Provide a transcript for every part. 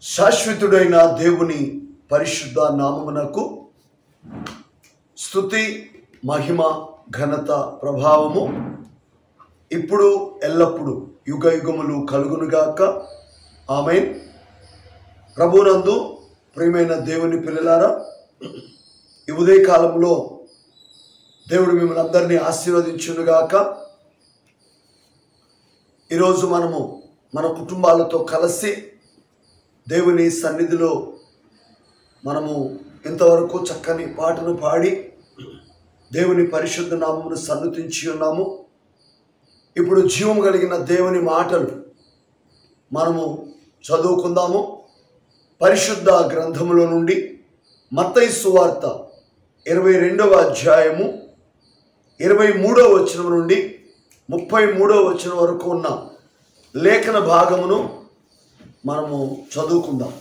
శాశ్వతుడైన దేవుని పరిశుద్ధ నామమునకు స్తుతి మహిమ ఘనత ప్రభావము ఇప్పుడు ఎల్లప్పుడు యుగ యుగములు కలుగునుగాక ఆమేన్. ప్రభునందు ప్రియమైన దేవుని పిల్లలారా, ఈ ఉదయ కాలంలో దేవుడు మిమ్మల్ని అందరినీ ఆశీర్వదించునుగాక. ఈరోజు మనము మన కుటుంబాలతో కలిసి దేవుని సన్నిధిలో మనము ఇంతవరకు చక్కని పాటను పాడి దేవుని పరిశుద్ధ నామమును సన్నుతించి ఉన్నాము. ఇప్పుడు జీవం కలిగిన దేవుని మాటలు మనము చదువుకుందాము. పరిశుద్ధ గ్రంథములో నుండి మత్తయి సువార్త 22వ అధ్యాయము 23వ వచనం నుండి 33వ వచనం వరకు ఉన్న లేఖన భాగమును మనము చదువుకుందాం.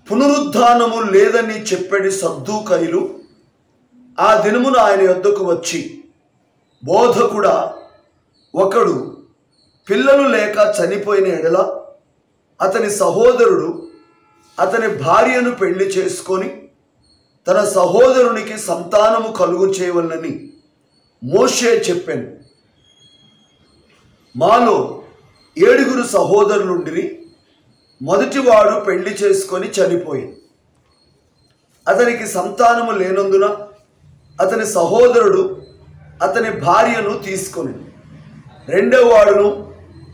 పునరుద్ధానము లేదని చెప్పేది సద్దూకయులు ఆ దినమున ఆయన యొద్దకు వచ్చి, బోధకుడా, ఒకడు పిల్లలు లేక చనిపోయిన ఎడల అతని సహోదరుడు అతని భార్యను పెళ్లి చేసుకొని తన సహోదరునికి సంతానము కలుగు చేయవలనని మోషే చెప్పాను. మాలో 7 సహోదరులుండిరి. మొదటివాడు పెళ్లి చేసుకొని చనిపోయింది. అతనికి సంతానము లేనందున అతని సహోదరుడు అతని భార్యను తీసుకొని 2వ వాడును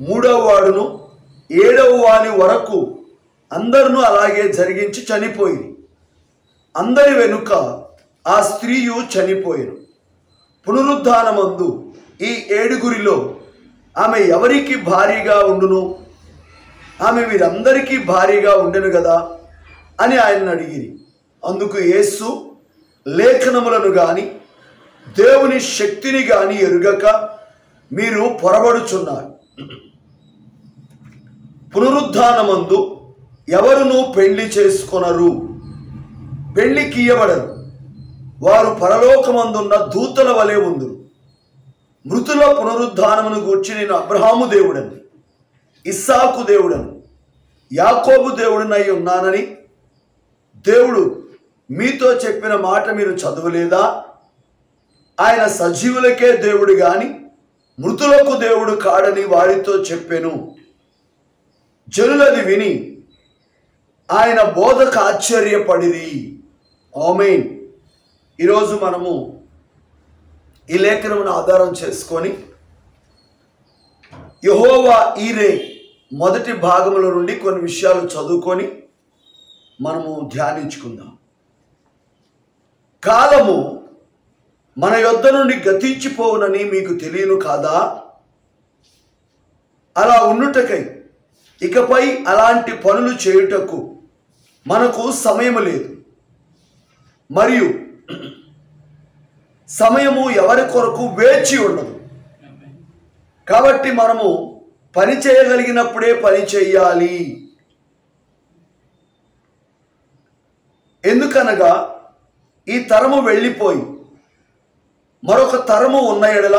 3వ వాడును 7వ వాని వరకు అందరినూ అలాగే జరిగించి చనిపోయింది. అందరి వెనుక ఆ స్త్రీయు చనిపోయిను. పునరుద్ధానమందు ఈ 7 ఆమె ఎవరికి భారీగా ఉండును? ఆమె వీరందరికీ భారీగా ఉండెను కదా అని ఆయనను అడిగిరి. అందుకు యేసు, లేఖనములను గాని దేవుని శక్తిని గాని ఎరుగక మీరు పొరబడుచున్నారు. పునరుద్ధానమందు ఎవరునూ పెళ్లి చేసుకొనరు, పెళ్లికి ఇయ్యబడరు. వారు పరలోకమందున్న దూతల వలె ఉందురు. మృతుల పునరుద్ధానమును గూర్చి నేను అబ్రహాము దేవుడని, ఇస్సాకు దేవుడను, యాకోబు దేవుడనై ఉన్నానని దేవుడు మీతో చెప్పిన మాట మీరు చదవలేదా? ఆయన సజీవులకే దేవుడు గాని మృతులకు దేవుడు కాడని వారితో చెప్పెను. జనులది విని ఆయన బోధకు ఆశ్చర్యపడిరి. ఆమేన్. ఈరోజు మనము ఈ లేఖనమును ఆధారం చేసుకొని యెహోవా ఈరే మొదటి భాగముల నుండి కొన్ని విషయాలు చదువుకొని మనము ధ్యానించుకుందాం. కాలము మన యొద్ద నుండి గతించిపోవునని మీకు తెలియను కాదా? అలా ఉండుటకై ఇకపై అలాంటి పనులు చేయుటకు మనకు సమయం లేదు, మరియు సమయము ఎవరి కొరకు వేచి ఉండదు. కాబట్టి మనము పని చేయగలిగినప్పుడే పని చేయాలి. ఎందుకనగా ఈ తరము వెళ్ళిపోయి మరొక తరము ఉన్న ఎడల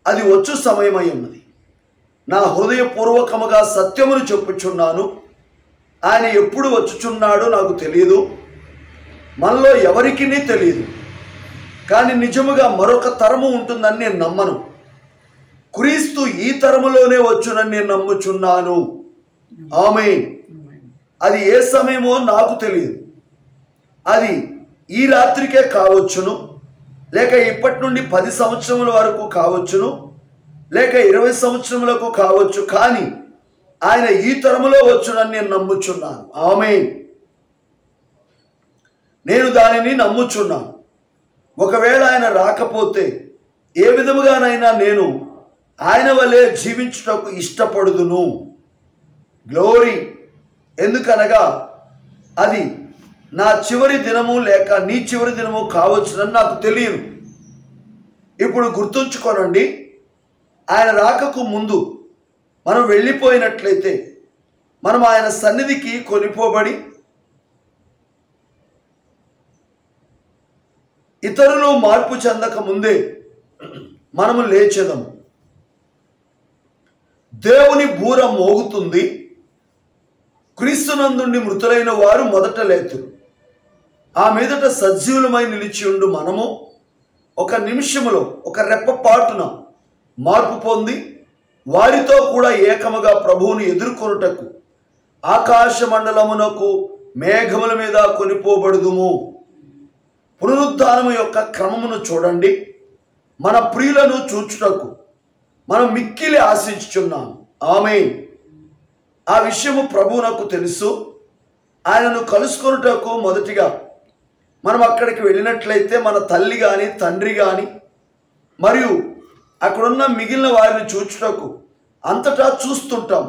అది వచ్చు సమయమై ఉన్నది. నా హృదయపూర్వకముగా సత్యమును చెప్పుచున్నాను, ఆయన ఎప్పుడు వచ్చుచున్నాడో నాకు తెలియదు, మనలో ఎవరికీ తెలియదు. కానీ నిజముగా మరొక తరము ఉంటుందని నేను నమ్మను. క్రీస్తు ఈ తరములోనే వచ్చునని నేను నమ్ముచున్నాను. ఆమేన్. అది ఏ సమయమో నాకు తెలియదు. అది ఈ రాత్రికే కావచ్చును, లేక ఇప్పటి నుండి 10 సంవత్సరముల వరకు కావచ్చును, లేక 20 సంవత్సరములకు కావచ్చు. కానీ ఆయన ఈ తరములో వచ్చునని నేను నమ్ముచున్నాను. ఆమేన్. నేను దానిని నమ్ముచున్నాను. ఒకవేళ ఆయన రాకపోతే ఏ విధముగానైనా నేను ఆయన వలె జీవించుటకు ఇష్టపడుదును. గ్లోరీ. ఎందుకనగా అది నా చివరి దినము లేక నీ చివరి దినము కావచ్చునని నాకు తెలియదు. ఇప్పుడు గుర్తుంచుకోనండి, ఆయన రాకకు ముందు మనం వెళ్ళిపోయినట్లయితే మనం ఆయన సన్నిధికి కొనిపోబడి ఇతరులు మార్పు చెందక ముందే మనము లేచెదము. దేవుని బూర మోగుతుంది, క్రీస్తునందుండి మృతులైన వారు మొదట లేతురు. ఆ మీదట సజీవులమై నిలిచి ఉండు మనము ఒక నిమిషములో, ఒక రెప్పపాటున మార్పు పొంది వారితో కూడా ఏకముగా ప్రభువుని ఎదుర్కొనుటకు ఆకాశ మండలమునకు మేఘముల మీద కొనిపోబడుదుము. పునరుద్ధానము యొక్క క్రమమును చూడండి. మన ప్రియులను చూచుటకు మనం మిక్కిలి ఆశించుచున్నాము. ఆమేన్. ఆ విషయము ప్రభువునకు తెలుసు. ఆయనను కలుసుకొనుటకు మొదటిగా మనం అక్కడికి వెళ్ళినట్లయితే మన తల్లి కానీ తండ్రి కానీ మరియు అక్కడున్న మిగిలిన వారిని చూచుటకు అంతటా చూస్తుంటాం.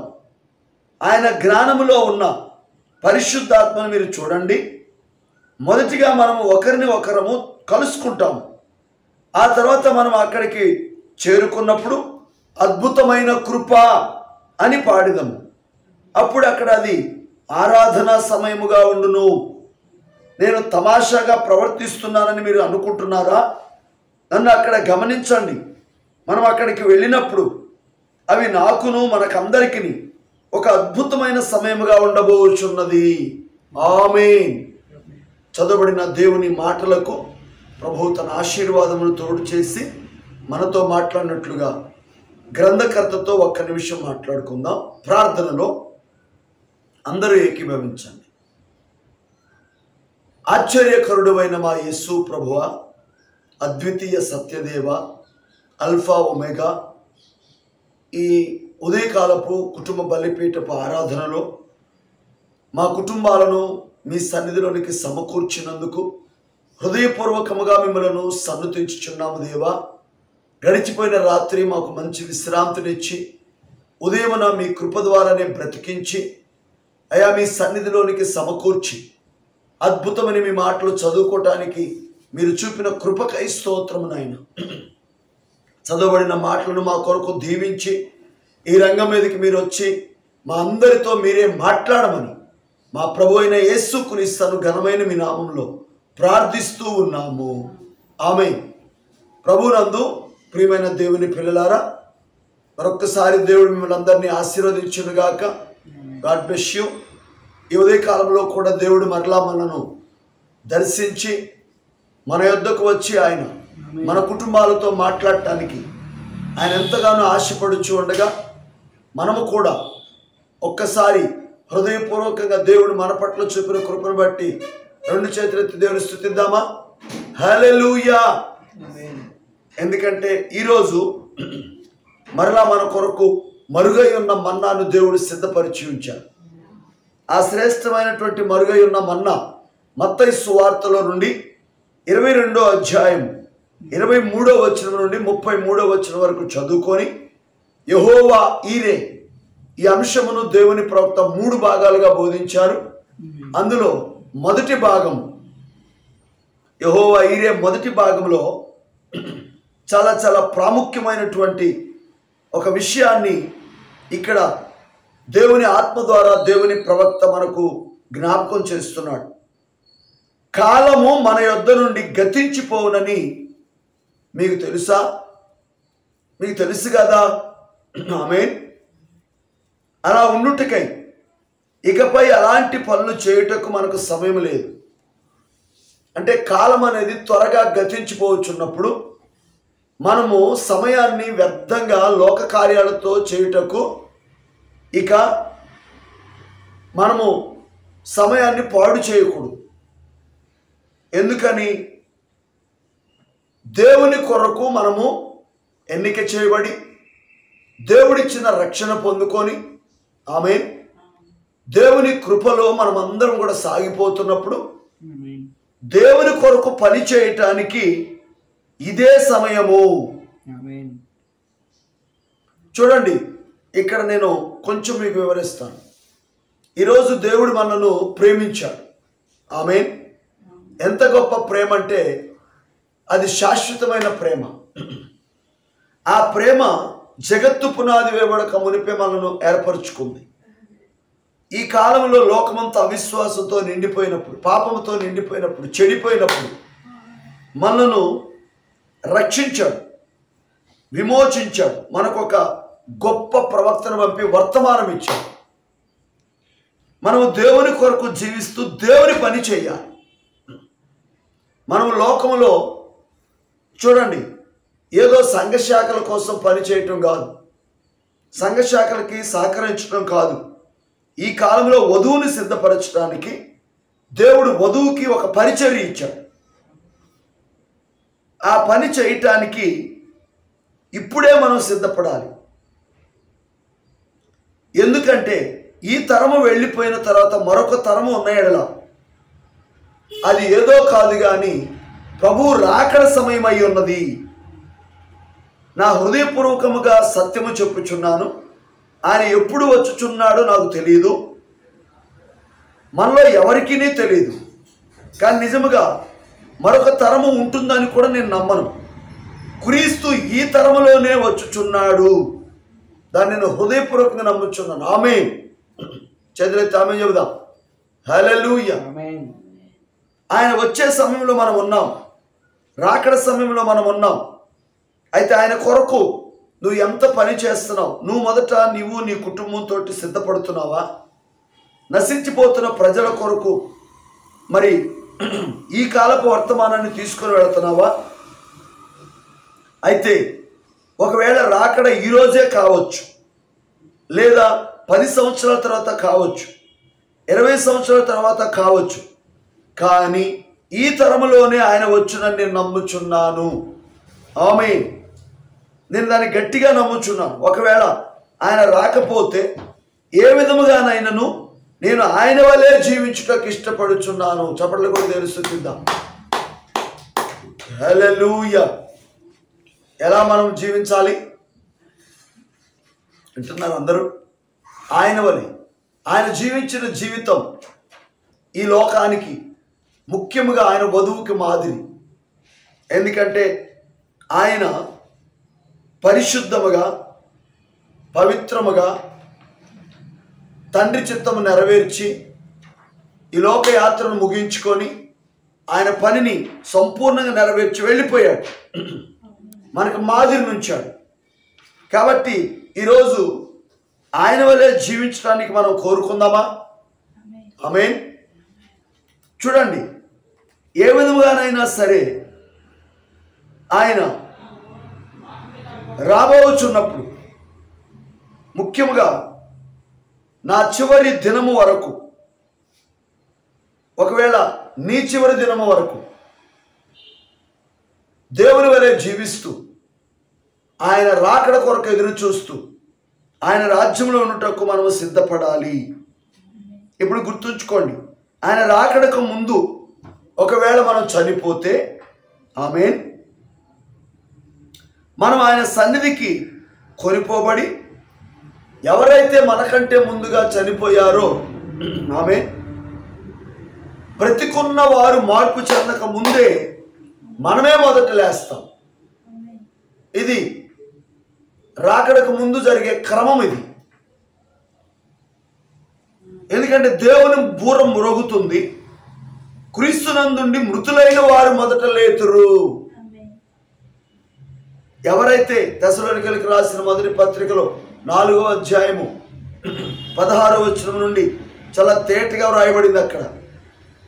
ఆయన జ్ఞానములో ఉన్న పరిశుద్ధాత్మను మీరు చూడండి. మొదటిగా మనము ఒకరిని ఒకరము కలుసుకుంటాం. ఆ తర్వాత మనం అక్కడికి చేరుకున్నప్పుడు అద్భుతమైన కృప అని పాడిదము. అప్పుడు అక్కడ అది ఆరాధనా సమయముగా ఉండును. నేను తమాషాగా ప్రవర్తిస్తున్నానని మీరు అనుకుంటున్నారా? నన్ను అక్కడ గమనించండి. మనం అక్కడికి వెళ్ళినప్పుడు అవి నాకును మనకందరికీ ఒక అద్భుతమైన సమయముగా ఉండబోచున్నది. ఆమేన్. చదవబడిన దేవుని మాటలకు ప్రభువు తన ఆశీర్వాదమును తోడు చేసి మనతో మాట్లాడినట్లుగా గ్రంథకర్తతో ఒక్క నిమిషం మాట్లాడుకుందాం. ప్రార్థనలో అందరూ ఏకీభవించండి. ఆశ్చర్యకరుడైన మా యేసు ప్రభువా, అద్వితీయ సత్యదేవ, అల్ఫా ఒమేగా, ఈ ఉదయకాలపు కుటుంబ బలిపీఠపు ఆరాధనలో మా కుటుంబాలను మీ సన్నిధిలోనికి సమకూర్చినందుకు హృదయపూర్వకముగా మిమ్మలను సన్నుతించుచున్నాము దేవా. గడిచిపోయిన రాత్రి మాకు మంచి విశ్రాంతినిచ్చి ఉదయమున మీ కృప ద్వారానే బ్రతికించి అయా మీ సన్నిధిలోనికి సమకూర్చి అద్భుతమని మీ మాటలు చదువుకోవటానికి మీరు చూపిన కృపకై స్తోత్రము నాయన. చదవబడిన మాటలను మా కొరకు దీవించి ఈ రంగం మీదకి మీరు వచ్చి మా అందరితో మీరే మాట్లాడమని మా ప్రభు అయిన యేసుక్రీస్తును ఘనమైన మీ నామంలో ప్రార్థిస్తూ ఉన్నాము. ఆమేన్. ప్రభునందు ప్రియమైన దేవుని పిల్లలారా, మరొక్కసారి దేవుడు మిమ్మల్ని అందరినీ ఆశీర్వదించునుగాక. God bless you. ఈ ఉదయకాలంలో కూడా దేవుడు మరలా మనను దర్శించి మన యొద్దకు వచ్చి ఆయన మన కుటుంబాలతో మాట్లాడటానికి ఆయన ఎంతగానో ఆశపడుచు ఉండగా మనము కూడా ఒక్కసారి హృదయపూర్వకంగా దేవుడు మన పట్ల చూపిన కృపను బట్టి రెండు చేతులెత్తి దేవుని స్తుతిద్దామా? హల్లెలూయా. ఎందుకంటే ఈరోజు మరలా మన కొరకు మరుగై ఉన్న మన్నాను దేవుడు సిద్ధపరిచి ఉంచాడు. ఆ శ్రేష్టమైనటువంటి మరుగై ఉన్న మన్నా మత్తయి సువార్తలో నుండి 22వ అధ్యాయం 23వ వచనం నుండి 33వ వచనం వరకు చదువుకొని యెహోవా ఈరే ఈ అంశమును దేవుని ప్రవక్త 3 భాగాలుగా బోధించారు. అందులో మొదటి భాగం యెహోవా ఈరే మొదటి భాగంలో చాలా చాలా ప్రాముఖ్యమైనటువంటి ఒక విషయాన్ని ఇక్కడ దేవుని ఆత్మ ద్వారా దేవుని ప్రవక్త మనకు జ్ఞాపకం చేస్తున్నాడు. కాలము మన యొద్ద నుండి గతించిపోవునని మీకు తెలుసా? మీకు తెలుసు కదా. ఆమేన్. అలా ఉండుటకై ఇకపై అలాంటి పనులు చేయుటకు మనకు సమయం లేదు. అంటే కాలం అనేది త్వరగా గతించిపోవచ్చున్నప్పుడు మనము సమయాన్ని వ్యర్థంగా లోక కార్యాలతో చేయుటకు ఇక మనము సమయాన్ని పాడు చేయకూడదు. ఎందుకని? దేవుని కొరకు మనము ఎన్నిక చేయబడి దేవుడిచ్చిన రక్షణ పొందుకొని ఆమేన్ దేవుని కృపలో మనమందరం కూడా సాగిపోతున్నప్పుడు దేవుని కొరకు పని చేయటానికి ఇదే సమయము. చూడండి, ఇక్కడ నేను కొంచెం మీకు వివరిస్తాను. ఈరోజు దేవుడు మనను ప్రేమించాడు. ఆమేన్. ఎంత గొప్ప ప్రేమ అంటే అది శాశ్వతమైన ప్రేమ. ఆ ప్రేమ జగత్తు పునాది వేయబడక మునిపే మనను ఏర్పరచుకుంది. ఈ కాలంలో లోకమంతా అవిశ్వాసంతో నిండిపోయినప్పుడు, పాపంతో నిండిపోయినప్పుడు, చెడిపోయినప్పుడు మనను రక్షించాడు, విమోచించాడు, మనకొక గొప్ప ప్రవక్తను పంపి వర్తమానం ఇచ్చాడు. మనము దేవుని కొరకు జీవిస్తూ దేవుని పని చేయాలి. మనం లోకంలో చూడండి, ఏదో సంఘశాఖల కోసం పని చేయటం కాదు, సంఘశాఖలకి సహకరించడం కాదు. ఈ కాలంలో వధువుని సిద్ధపరచడానికి దేవుడు వధువుకి ఒక పరిచర్య ఇచ్చాడు. ఆ పని చేయటానికి ఇప్పుడే మనం సిద్ధపడాలి. ఎందుకంటే ఈ తరము వెళ్ళిపోయిన తర్వాత మరొక తరము ఉన్న ఎడల అది ఏదో కాదు కానీ ప్రభువు రాకడ సమయం అయి ఉన్నది. నా హృదయపూర్వకముగా సత్యము చెప్పుచున్నాను, ఆయన ఎప్పుడు వచ్చుచున్నాడో నాకు తెలియదు, మనలో ఎవరికీ తెలియదు. కానీ నిజముగా మరొక తరము ఉంటుందని కూడా నేను నమ్మను. క్రీస్తు ఈ తరములోనే వచ్చుచున్నాడు, దాన్ని నేను హృదయపూర్వకంగా నమ్ముచున్నాను. ఆమేన్. చదివితే ఆమేన్ చెబుదాం. హల్లెలూయా. ఆయన వచ్చే సమయంలో మనం ఉన్నాం, రాకడ సమయంలో మనం ఉన్నాం. అయితే ఆయన కొరకు నువ్వు ఎంత పని చేస్తున్నావు? నువ్వు మొదట నీ కుటుంబంతో సిద్ధపడుతున్నావా? నశించిపోతున్న ప్రజల కొరకు మరి ఈ కాలపు వర్తమానాన్ని తీసుకుని వెళుతున్నావా? అయితే ఒకవేళ రాకడ ఈరోజే కావచ్చు, లేదా 10 సంవత్సరాల తర్వాత కావచ్చు, 20 సంవత్సరాల తర్వాత కావచ్చు, కానీ ఈ తరములోనే ఆయన వచ్చునని నేను నమ్ముచున్నాను. ఆమేన్. నేను దాన్ని గట్టిగా నమ్ముచున్నాను. ఒకవేళ ఆయన రాకపోతే ఏ విధముగానైనాను నేను ఆయన వల్లే జీవించుటకు ఇష్టపడుచున్నాను. చప్పట్లు కూడా తెలుస్తుందాం. హల్లెలూయా. ఎలా మనం జీవించాలి అంటున్నారు అందరూ? ఆయన వలె. ఆయన జీవించిన జీవితం ఈ లోకానికి, ముఖ్యంగా ఆయన వధువుకి మాదిరి. ఎందుకంటే ఆయన పరిశుద్ధముగా, పవిత్రముగా తండ్రి చిత్తము నెరవేర్చి ఈ లోకయాత్రను ముగించుకొని ఆయన పనిని సంపూర్ణంగా నెరవేర్చి వెళ్ళిపోయాడు, మనకు మాదిరి నుంచాడు. కాబట్టి ఈరోజు ఆయన వల్లే జీవించడానికి మనం కోరుకుందామా? ఆమేన్. చూడండి, ఏ విధముగానైనా సరే ఆయన రాబోచున్నప్పుడు, ముఖ్యంగా నా చివరి దినము వరకు, ఒకవేళ నీ చివరి దినము వరకు దేవుని వలె జీవిస్తూ ఆయన రాకడ కొరకు ఎదురు చూస్తూ ఆయన రాజ్యంలో ఉన్నటకు మనము సిద్ధపడాలి. ఇప్పుడు గుర్తుంచుకోండి, ఆయన రాకడకు ముందు ఒకవేళ మనం చనిపోతే, ఆమేన్, మనం ఆయన సన్నిధికి కొనిపోబడి ఎవరైతే మనకంటే ముందుగా చనిపోయారో, ఆమేన్, బ్రతికున్న వారు మార్పు చెందక ముందే మనమే మొదట లేస్తాం. ఇది రాకడకు ముందు జరిగే క్రమం ఇది. ఎందుకంటే దేవుని బూరం మ్రోగుతుంది, క్రీస్తునందుండి మృతులైన వారు మొదట లేతురు. ఎవరైతే తెస్సలోనికీయులకు రాసిన మొదటి పత్రికలో 4వ అధ్యాయము 16వ వచనం నుండి చాలా తేటగా వ్రాయబడింది. అక్కడ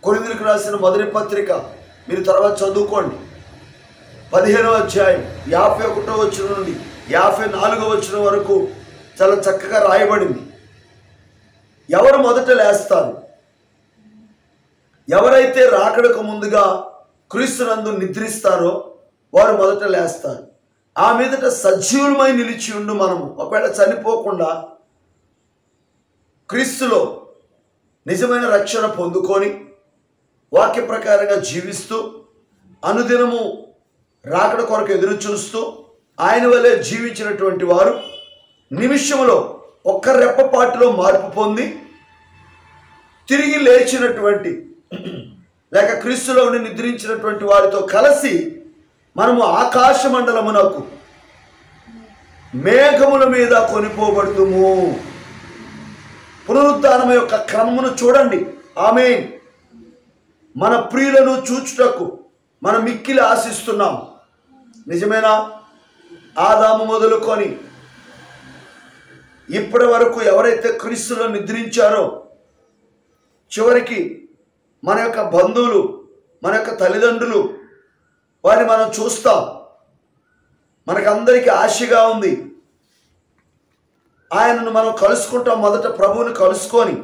కొరింథీయులకు రాసిన మొదటి పత్రిక మీరు తర్వాత చదువుకోండి. 15వ అధ్యాయం 51వ వచనం నుండి 54వ వచనం వరకు చాలా చక్కగా రాయబడింది. ఎవరు మొదట లేస్తారు? ఎవరైతే రాకడకు ముందుగా క్రీస్తునందు నిద్రిస్తారో వారు మొదట లేస్తారు. ఆ మీదట సజీవులమై నిలిచి ఉండు మనము ఒకవేళ చనిపోకుండా క్రీస్తులో నిజమైన రక్షణ పొందుకొని వాక్య ప్రకారంగా జీవిస్తూ అనుదినము రాకడ కొరకు ఎదురు చూస్తూ ఆయన వల్లే జీవించినటువంటి వారు నిమిషంలో ఒక్క రెప్పపాటులో మార్పు పొంది తిరిగి లేచినటువంటి లేక క్రీస్తులో ఉండి నిద్రించినటువంటి వారితో కలిసి మనము ఆకాశ మండలమునకు మేఘముల మీద కొనిపోబడుదుము. పునరుద్ధానం యొక్క క్రమమును చూడండి. ఆమేన్. మన ప్రియులను చూచుటకు మనం మిక్కిలి ఆశిస్తున్నాం. నిజమేనా? ఆదాము మొదలుకొని ఇప్పటి వరకు ఎవరైతే క్రీస్తులో నిద్రించారో చివరికి మన యొక్క బంధువులు, మన యొక్క తల్లిదండ్రులు, వారిని మనం చూస్తాం. మనకందరికీ ఆశగా ఉంది, ఆయనను మనం కలుసుకుంటాం. మొదట ప్రభువుని కలుసుకొని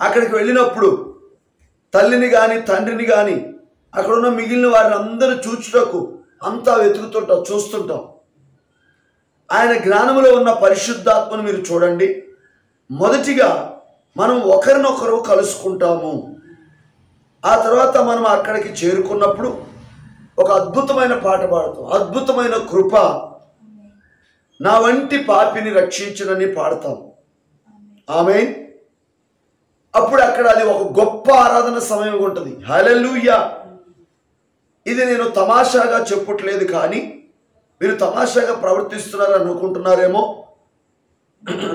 అక్కడికి వెళ్ళినప్పుడు తల్లిని కానీ తండ్రిని కానీ అక్కడున్న మిగిలిన వారిని అందరూ చూచుటకు అంతా వెతుకుతుంటాం, చూస్తుంటాం. ఆయన జ్ఞానంలో ఉన్న పరిశుద్ధాత్మను మీరు చూడండి. మొదటిగా మనం ఒకరినొకరు కలుసుకుంటాము. ఆ తర్వాత మనం అక్కడికి చేరుకున్నప్పుడు ఒక అద్భుతమైన పాట పాడతాం. అద్భుతమైన కృప నా వంటి పాపిని రక్షించునని పాడతాం. ఆమేన్. అప్పుడు అక్కడ అది ఒక గొప్ప ఆరాధన సమయం ఉంటుంది. హల్లెలూయా. ఇది నేను తమాషాగా చెప్పట్లేదు, కానీ మీరు తమాషాగా ప్రవర్తిస్తున్నారు అనుకుంటున్నారేమో.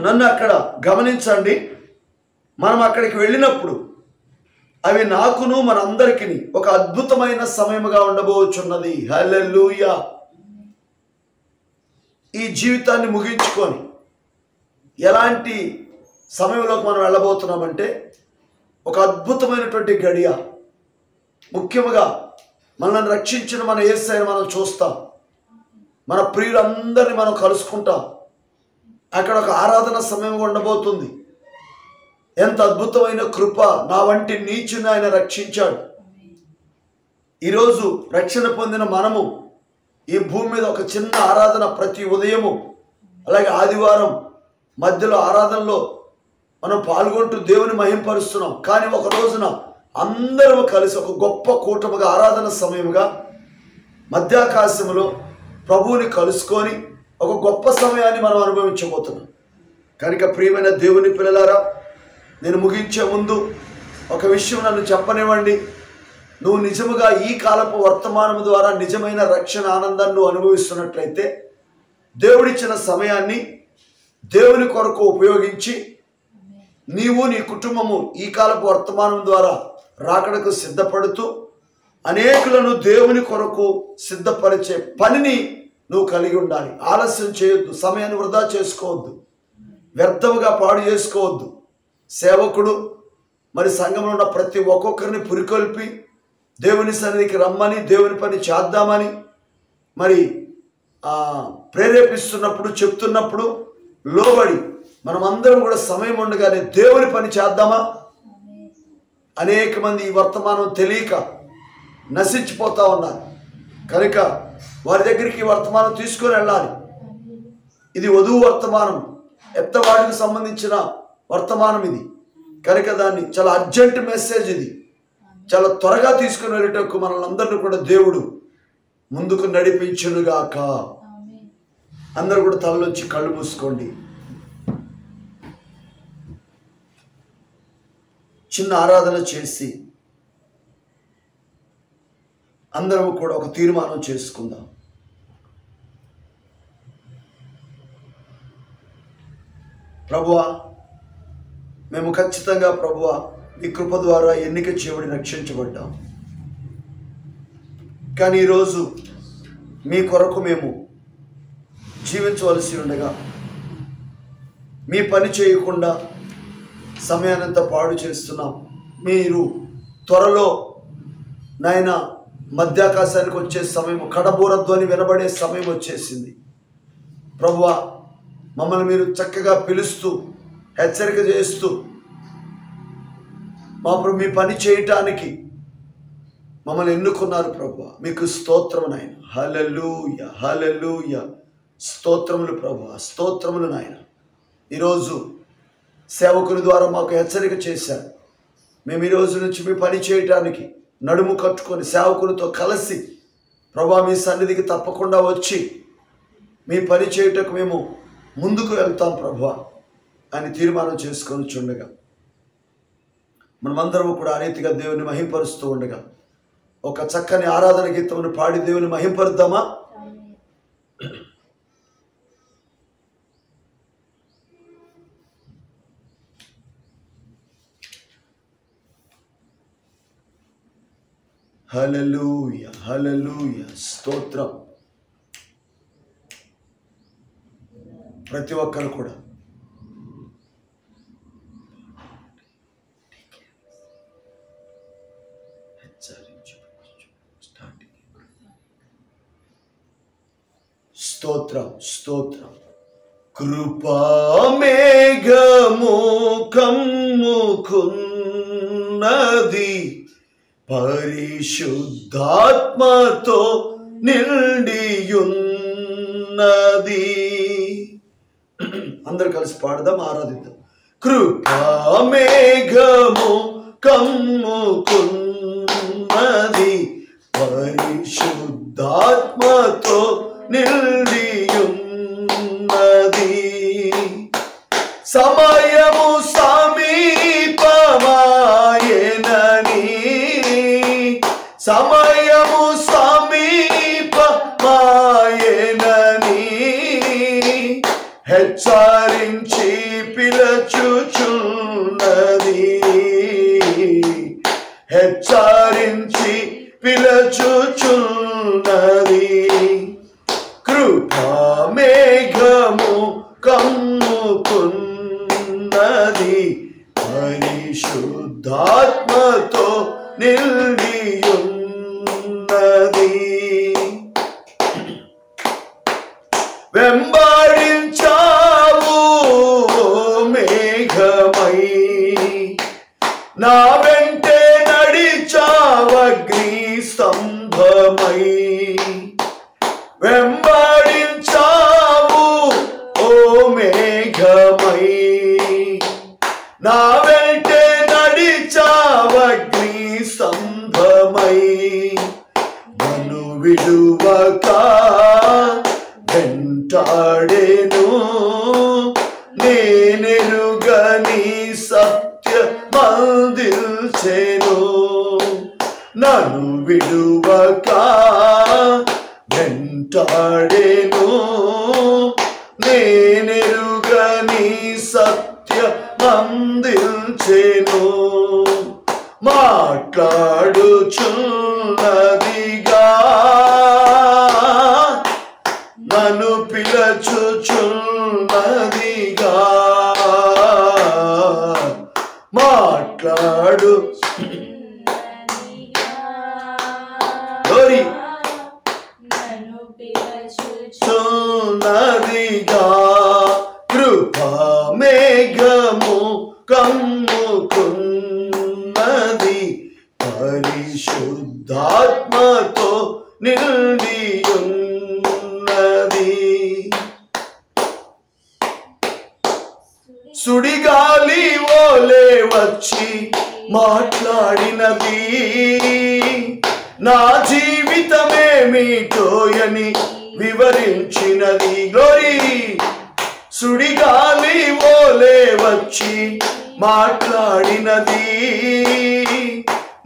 నన్ను అక్కడ గమనించండి. మనం అక్కడికి వెళ్ళినప్పుడు అవి నాకును మనందరికీ ఒక అద్భుతమైన సమయముగా ఉండబోచున్నది. హల్లెలూయా. ఈ జీవితాన్ని ముగించుకొని ఎలాంటి సమయంలోకి మనం వెళ్ళబోతున్నామంటే ఒక అద్భుతమైనటువంటి గడియ. ముఖ్యంగా మనల్ని రక్షించిన మన యేసయ్యను మనం చూస్తాం. మన ప్రియులందరినీ మనం కలుసుకుంటాం. అక్కడ ఒక ఆరాధన సమయం ఉండబోతుంది. ఎంత అద్భుతమైన కృప, నా వంటి నీచుని ఆయన రక్షించాడు. ఈరోజు రక్షణ పొందిన మనము ఈ భూమి మీద ఒక చిన్న ఆరాధన ప్రతి ఉదయము, అలాగే ఆదివారం మధ్యలో ఆరాధనలో మనం పాల్గొంటూ దేవుని మహింపరుస్తున్నాం. కానీ ఒక రోజున అందరం కలిసి ఒక గొప్ప కూటముగా ఆరాధన సమయముగా మధ్యాకాశంలో ప్రభువుని కలుసుకొని ఒక గొప్ప సమయాన్ని మనం అనుభవించబోతున్నాం. కనుక ప్రియమైన దేవుని పిల్లలారా, నేను ముగించే ముందు ఒక విషయం నన్ను చెప్పనివ్వండి. నువ్వు నిజముగా ఈ కాలపు వర్తమానం ద్వారా నిజమైన రక్షణ ఆనందాన్ని నువ్వు అనుభవిస్తున్నట్లయితే దేవుడిచ్చిన సమయాన్ని దేవుని కొరకు ఉపయోగించి నీవు నీ కుటుంబము ఈ కాలపు వర్తమానం ద్వారా రాకడకు సిద్ధపడుతూ అనేకులను దేవుని కొరకు సిద్ధపరిచే పనిని నువ్వు కలిగి ఉండాలి. ఆలస్యం చేయొద్దు, సమయాన్ని వృధా చేసుకోవద్దు, వ్యర్థముగా పాడు చేసుకోవద్దు. సేవకుడు మరి సంఘంలో ఉన్న ప్రతి ఒక్కొక్కరిని పురికొల్పి దేవుని సన్నిధికి రమ్మని, దేవుని పని చేద్దామని మరి ప్రేరేపిస్తున్నప్పుడు, చెప్తున్నప్పుడు లోబడి మనమందరం కూడా సమయం ఉండగానే దేవుని పని చేద్దామా? అనేక మంది ఈ వర్తమానం తెలియక నశించిపోతా ఉన్నారు. కనుక వారి దగ్గరికి ఈ వర్తమానం తీసుకొని వెళ్ళాలి. ఇది వధువు వర్తమానం, ఎత్తవాడికి సంబంధించిన వర్తమానం ఇది. కనుక దాన్ని చాలా అర్జెంట్ మెసేజ్, ఇది చాలా త్వరగా తీసుకుని వెళ్ళేటకు మనల్ని అందరినీ కూడా దేవుడు ముందుకు నడిపించునుగాక. అందరూ కూడా తలలోంచి కళ్ళు మూసుకోండి. చిన్న ఆరాధన చేసి అందరం కూడా ఒక తీర్మానం చేసుకుందాం. ప్రభువా, మేము ఖచ్చితంగా ప్రభువా మీ కృప ద్వారా ఎన్నిక చేయబడి రక్షించబడ్డాం. కానీ ఈరోజు మీ కొరకు మేము జీవించవలసి ఉండగా మీ పని చేయకుండా సమయాన్నంతా పాడు చేస్తున్నాం. మీరు త్వరలో నాయన మధ్యాకాశానికి వచ్చే సమయం, కడబూరధ్వని వినబడే సమయం వచ్చేసింది. ప్రభువా, మమ్మల్ని మీరు చక్కగా పిలుస్తూ హెచ్చరిక చేస్తూ మీ పని చేయటానికి మమ్మల్ని ఎన్నుకున్నారు. ప్రభువా, మీకు స్తోత్రము నాయన. హల్లెలూయా, హల్లెలూయా. స్తోత్రములు ప్రభువా, స్తోత్రములు నాయన. ఈరోజు సేవకుని ద్వారా మాకు హెచ్చరిక చేశారు. మేము ఈరోజు నుంచి మీ పని చేయటానికి నడుము కట్టుకొని సేవకునితో కలిసి ప్రభువా మీ సన్నిధికి తప్పకుండా వచ్చి మీ పని చేయుటకు మేము ముందుకు వెళ్తాం ప్రభువా అని తీర్మానం చేసుకొని చుండగా మనమందరము కూడా ఆ రీతిగా దేవుని మహింపరుస్తూ ఉండగా ఒక చక్కని ఆరాధన గీతమును పాడి దేవుని మహింపరుద్దామా? హల్లెలూయా, హల్లెలూయా. స్తోత్రం ప్రతి ఒక్కరు కూడా స్తోత్రం స్తోత్రం. కృపామేఘము కమ్ముకున్నది, పరిశుద్ధాత్మతో నిండియున్నది. అందరూ కలిసి పాడదాం, ఆరాధిద్దాం. కృపామేఘము కమ్ముకున్నది, పరిశుద్ధాత్మతో నిండియున్నది. సమయము సమీపమాయెనని, సమయము సమీపమాయెనని హెచ్చరించి పిలచుచున్నది, హెచ్చరించి పిలచుచున్నది. కృపామేఘము కమ్ముకున్నది, పరిశుద్ధాత్మతో నిండియున్నది. వెంబడించావు మేఘమై, నా వెంటే నడిచావగ్ని స్తంభమై. వెంబడించావు ఓ మేఘమై, నా వెంటే నడిచావగ్ని స్తంభమై. నన్ను విడువక వెంటాడేను, నేనెరుగని సత్యమందిల్చెను. నన్ను విడువక వెంటాడేను, నేనెరుగని సత్యమందిల్చెను. మాట్లాడుచున్నదిగా, నన్ను పిలచుచున్నదిగా. మాట్లాడు చున్నదిగా. కృపామేఘము కమ్ముకున్నది, పరిశుద్ధాత్మతో నిండియున్నది. సుడిగాలి ఓలే వచ్చి మాట్లాడినది, నా జీవితమేమిటోయని వివరించినది. గ్లోరీ. సుడిగాలి ఓలే వచ్చి మాట్లాడినది,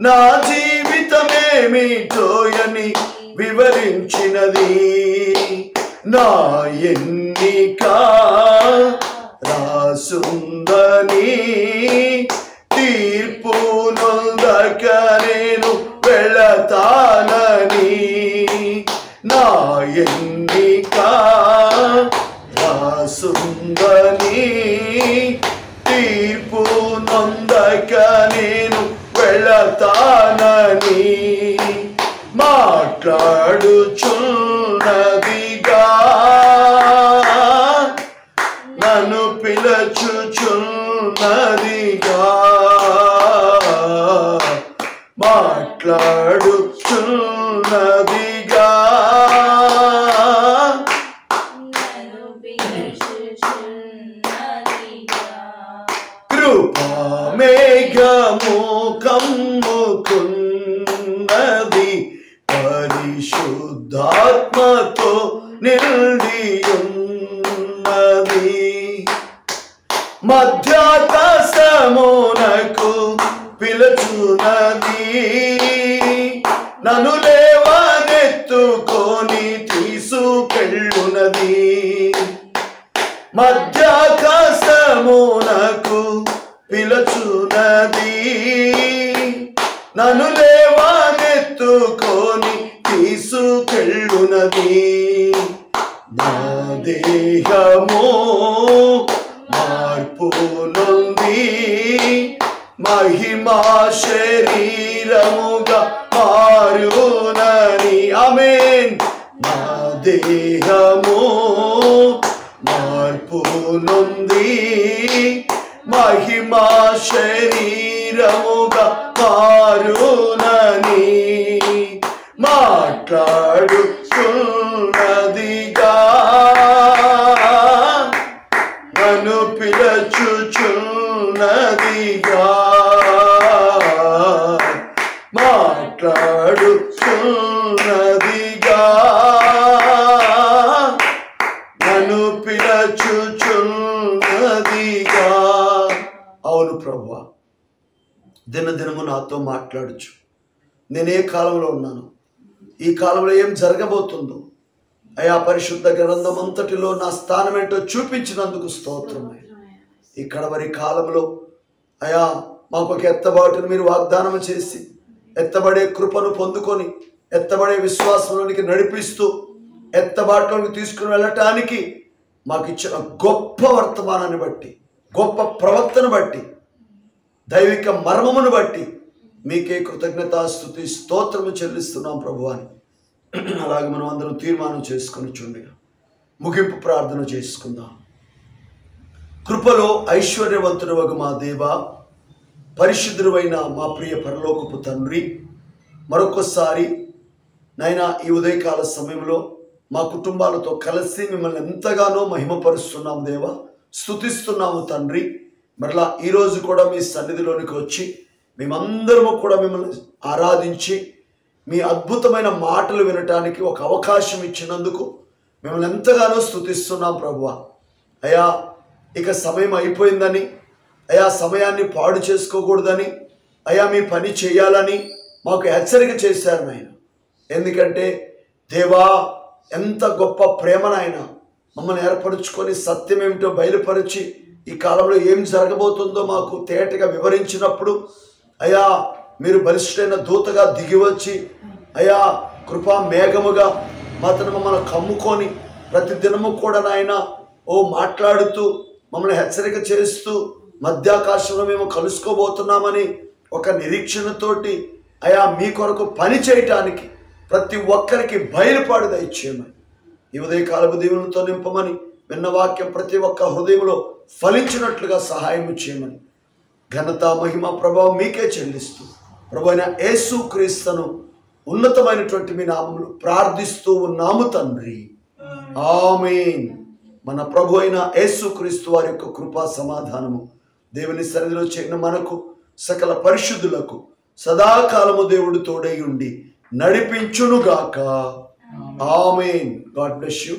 నా జీవితమేమిటోయని వివరించినది. నా ఎన్నిక రాసుందని, తీర్పు నొందక నేను వెళతానని. నా ఎన్నిక రాసుందని, తీర్పు నొందక నేను వెళతానని. మాట్లాడుచున్నదిగా, నన్ను పిలచుచున్నదిగా. మాట్లాడుచున్నదిగా, కృపామేఘము కమ్ముకున్నది, పరిశుద్ధాత్మతో నిండియున్నది. మధ్యాకాశమునకు పిలుచున్నది, నన్ను లేవనెత్తుకొని తీసుకెళ్ళున్నది. మధ్యాకాశమునకు పిలుచున్నది, నన్ను లేవనెత్తుకొని తీసుకెళ్ళున్నది. నా దేహము మార్పు నొంది మహిమా శరీరముగా మారునని. ఆమేన్. నా దేహము మార్పు నొంది మహిమా శరీరముగా మారునని మాట్లాడుచున్నదిగా నన్ను పిలుచుచున్నదిగా మాట్లాడుచున్నదిగా నన్ను పిలుచుచున్నదిగా. అవును ప్రభువా, దినదినము నాతో మాట్లాడుచు. నేనే కాలంలో ఉన్నాను, ఈ కాలంలో ఏం జరగబోతుందో అయా పరిశుద్ధ గ్రంథం అంతటిలో నా స్థానం ఏంటో చూపించినందుకు స్తోత్రం. ఈ కడవరి కాలంలో అయా మాకు ఒక ఎత్తబాటును మీరు వాగ్దానం చేసి ఎత్తబడే కృపను పొందుకొని ఎత్తబడే విశ్వాసంలోనికి నడిపిస్తూ ఎత్తబాటులోకి తీసుకుని వెళ్ళటానికి మాకు ఇచ్చిన గొప్ప వర్తమానాన్ని బట్టి, గొప్ప ప్రవక్తను బట్టి, దైవిక మర్మమును బట్టి మీకే కృతజ్ఞతాస్తుతి స్తోత్రము చెల్లిస్తున్నాం ప్రభువాని. అలాగే మనం అందరం తీర్మానం చేసుకొని చూడగా ముగింపు ప్రార్థన చేసుకుందాం. కృపలో ఐశ్వర్యవంతుడు వగు మా దేవ, పరిశుద్ధుడైన మా ప్రియ పరలోకపు తండ్రి, మరొకసారి నైనా ఈ ఉదయకాల సమయంలో మా కుటుంబాలతో కలిసి మిమ్మల్ని ఎంతగానో మహిమపరుస్తున్నాం దేవా, స్తుతిస్తున్నాము తండ్రి. మరలా ఈరోజు కూడా మీ సన్నిధిలోనికి వచ్చి మేమందరము కూడా మిమ్మల్ని ఆరాధించి మీ అద్భుతమైన మాటలు వినటానికి ఒక అవకాశం ఇచ్చినందుకు మిమ్మల్ని ఎంతగానో స్తుతిస్తున్నాం ప్రభువా. అయా ఇక సమయం అయిపోయిందని, అయా సమయాన్ని పాడు చేసుకోకూడదని, అయా మీ పని చేయాలని మాకు హెచ్చరిక చేశారు నాయన. ఎందుకంటే దేవా, ఎంత గొప్ప ప్రేమనాయన మమ్మల్ని ఏర్పరచుకొని సత్యం ఏమిటో బయలుపరిచి ఈ కాలంలో ఏం జరగబోతుందో మాకు తేటగా వివరించినప్పుడు అయా మీరు బలిష్ఠైన దూతగా దిగివచ్చి అయా కృపా మేఘముగా మమ్మల్ని కమ్ముకొని ప్రతిదినము కూడా నాయన ఓ మాట్లాడుతూ మమ్మల్ని హెచ్చరిక చేస్తూ మధ్యాకాశంలో మేము కలుసుకోబోతున్నామని ఒక నిరీక్షణతోటి అయా మీ కొరకు పని చేయటానికి ప్రతి ఒక్కరికి బయలుపాటు దయచేయమని, ఈ ఉదయకాలపు దీవులతో నింపమని, విన్న వాక్యం ప్రతి ఒక్క హృదయంలో ఫలించినట్లుగా సహాయం చేయమని ఘనత మహిమ ప్రభావం మీకే చెల్లిస్తూ ప్రభు అయిన యేసు క్రీస్తును ఉన్నతమైనటువంటి మీ నామములు ప్రార్థిస్తూ ఉన్నాము తండ్రి. ఆమేన్. మన ప్రభు అయిన యేసు క్రీస్తు వారి యొక్క కృపా సమాధానము దేవుని సన్నిధిలో చేరిన మనకు సకల పరిశుద్ధులకు సదాకాలము దేవుడు తోడై ఉండి నడిపించునుగాక. ఆమేన్. God bless you.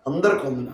అందరికి వందనాలు.